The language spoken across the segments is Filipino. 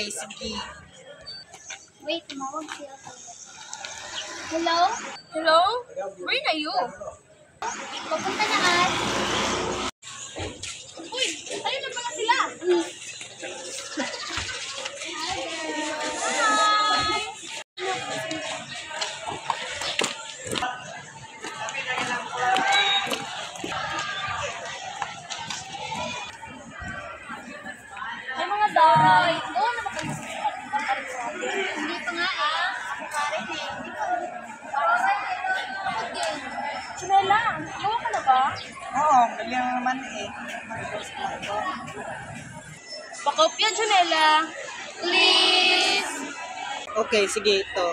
Okay, sige. Wait, tumawag siya. Hello? Hello? Where are you? Papunta na at. Uy, ayun na pala sila. Ay mga day, doon na Hindi pa nga eh. Ako pa rin eh. Hindi pa. Ako din. Chinela, gawa ka na ba? Oo, mali lang naman eh. Pakopya, Chinela. Please. Okay, sige ito.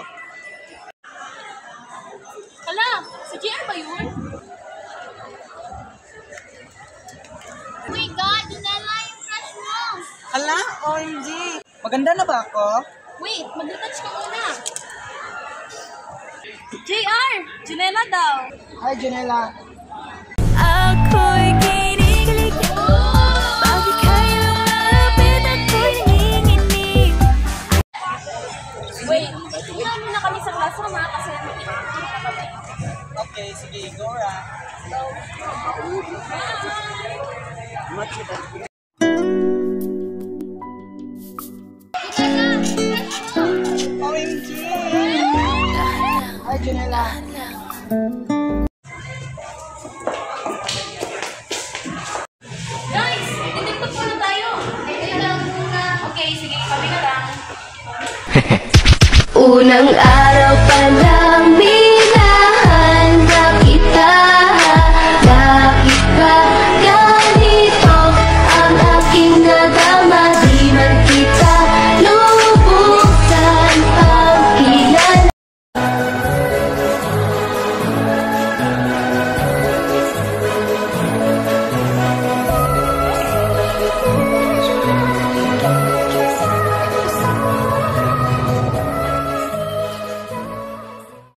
Hala, si JR ba yun? Oh my God, Junela yung crush mo. Hala, OMG. Maganda na ba ako? Wait, mag-retouch ka muna. JR, Chinela daw. Hi, Janela. Ako'y kinikilig bakit kayo malapit ako'y nanginginig. Wait, tingnan muna kami sa classroom ha, kasi Okay, sige, Gora. OMG. Hi, Janela. guys, titiktok muna tayo. Kaya lang muna. Okay, sige, kami na lang. Unang araw